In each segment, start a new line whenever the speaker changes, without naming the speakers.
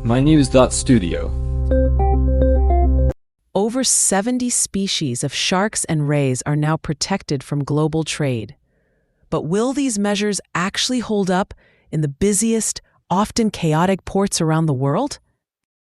mynews.studio.
Over 70 species of sharks and rays are now protected from global trade. But will these measures actually hold up in the busiest, often chaotic ports around the world?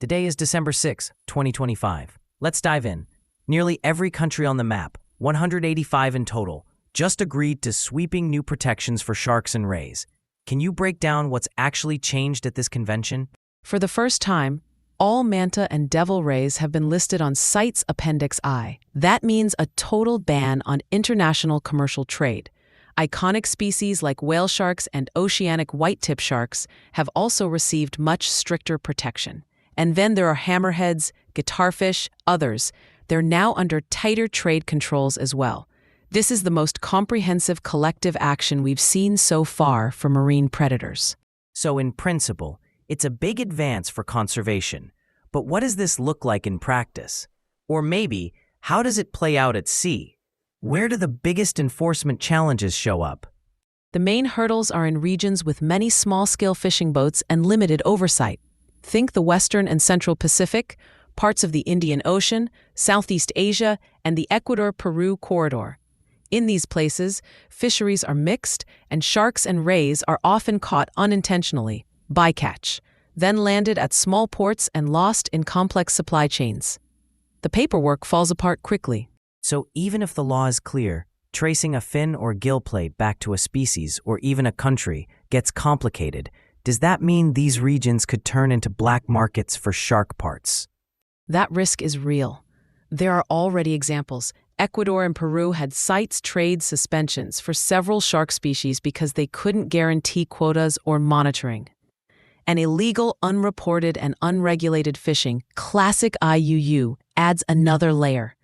Today is December 6, 2025. Let's dive in. Nearly every country on the map, 185 in total, just agreed to sweeping new protections for sharks and rays. Can you break down what's actually changed at this convention?
For the first time, all manta and devil rays have been listed on CITES Appendix I. That means a total ban on international commercial trade. Iconic species like whale sharks and oceanic white-tip sharks have also received much stricter protection. And then there are hammerheads, guitarfish, others. They're now under tighter trade controls as well. This is the most comprehensive collective action we've seen so far for marine predators.
So in principle, it's a big advance for conservation. But what does this look like in practice? Or maybe, how does it play out at sea? Where do the biggest enforcement challenges show up?
The main hurdles are in regions with many small-scale fishing boats and limited oversight. Think the Western and Central Pacific, parts of the Indian Ocean, Southeast Asia, and the Ecuador-Peru corridor. In these places, fisheries are mixed, and sharks and rays are often caught unintentionally, bycatch, then landed at small ports and lost in complex supply chains. The paperwork falls apart quickly.
So even if the law is clear, tracing a fin or gill plate back to a species or even a country gets complicated. Does that mean these regions could turn into black markets for shark parts?
That risk is real. There are already examples. Ecuador and Peru had CITES trade suspensions for several shark species because they couldn't guarantee quotas or monitoring. And illegal, unreported, and unregulated fishing, classic IUU, adds another layer.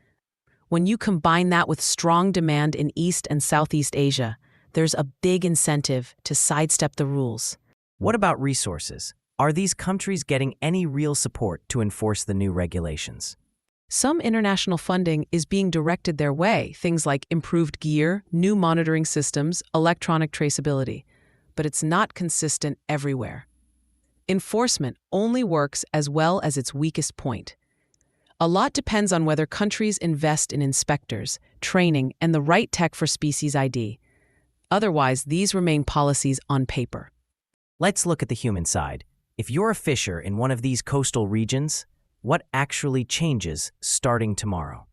When you combine that with strong demand in East and Southeast Asia, there's a big incentive to sidestep the rules.
What about resources? Are these countries getting any real support to enforce the new regulations?
Some international funding is being directed their way, things like improved gear, new monitoring systems, electronic traceability. But it's not consistent everywhere. Enforcement only works as well as its weakest point. A lot depends on whether countries invest in inspectors, training, and the right tech for species ID. Otherwise, these remain policies on paper.
Let's look at the human side. If you're a fisher in one of these coastal regions, what actually changes starting tomorrow?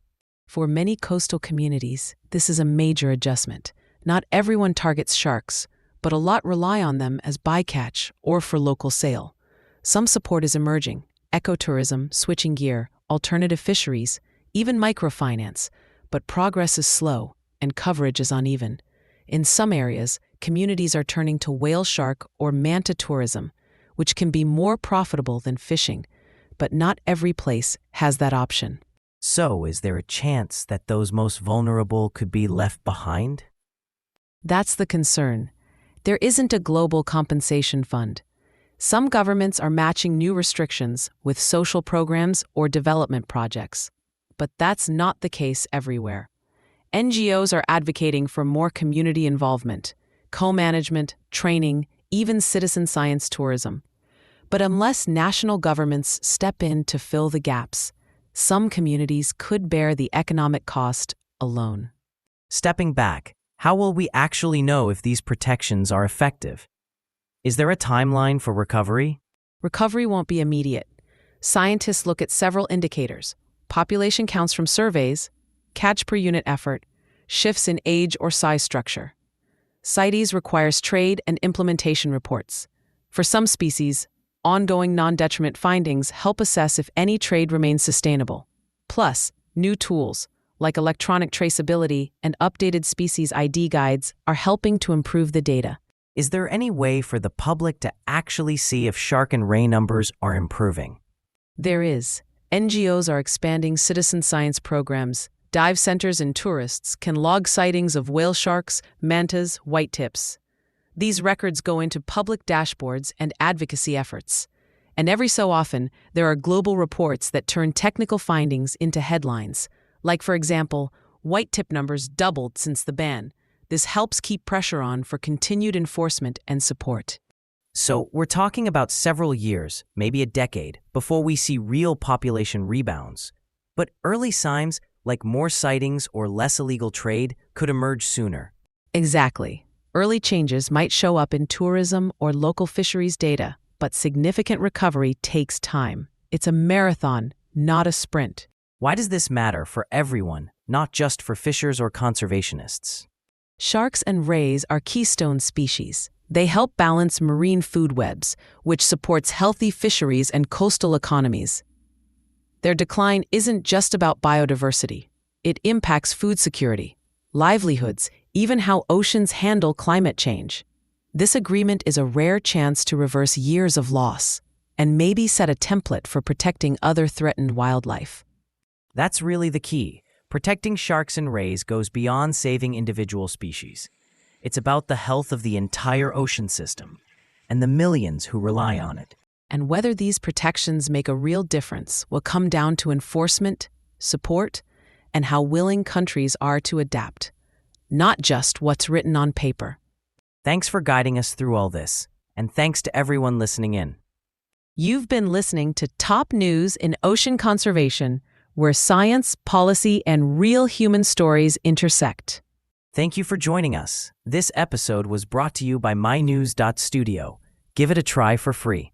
For many coastal communities, this is a major adjustment. Not everyone targets sharks, but a lot rely on them as bycatch or for local sale. Some support is emerging: ecotourism, switching gear, alternative fisheries, even microfinance. But progress is slow and coverage is uneven. In some areas, communities are turning to whale shark or manta tourism, which can be more profitable than fishing, but not every place has that option.
So, is there a chance that those most vulnerable could be left behind?
That's the concern. There isn't a global compensation fund. Some governments are matching new restrictions with social programs or development projects, but that's not the case everywhere. NGOs are advocating for more community involvement, co-management, training, even citizen science tourism. But unless national governments step in to fill the gaps, some communities could bear the economic cost alone.
Stepping back, how will we actually know if these protections are effective? Is there a timeline for recovery?
Recovery won't be immediate. Scientists look at several indicators: population counts from surveys, catch per unit effort, shifts in age or size structure. CITES requires trade and implementation reports. For some species, ongoing non-detriment findings help assess if any trade remains sustainable. Plus, new tools, like electronic traceability and updated species ID guides, are helping to improve the data.
Is there any way for the public to actually see if shark and ray numbers are improving?
There is. NGOs are expanding citizen science programs. Dive centers and tourists can log sightings of whale sharks, mantas, white-tips. These records go into public dashboards and advocacy efforts. And every so often, there are global reports that turn technical findings into headlines. Like, for example, white-tip numbers doubled since the ban. This helps keep pressure on for continued enforcement and support.
So we're talking about several years, maybe a decade, before we see real population rebounds. But early signs, like more sightings or less illegal trade, could emerge sooner.
Exactly. Early changes might show up in tourism or local fisheries data, but significant recovery takes time. It's a marathon, not a sprint.
Why does this matter for everyone, not just for fishers or conservationists?
Sharks and rays are keystone species. They help balance marine food webs, which supports healthy fisheries and coastal economies. Their decline isn't just about biodiversity. It impacts food security, livelihoods, even how oceans handle climate change. This agreement is a rare chance to reverse years of loss and maybe set a template for protecting other threatened wildlife.
That's really the key. Protecting sharks and rays goes beyond saving individual species. It's about the health of the entire ocean system and the millions who rely on it.
And whether these protections make a real difference will come down to enforcement, support, and how willing countries are to adapt, not just what's written on paper.
Thanks for guiding us through all this, and thanks to everyone listening in.
You've been listening to Top News in Ocean Conservation, where science, policy, and real human stories intersect.
Thank you for joining us. This episode was brought to you by mynews.studio. Give it a try for free.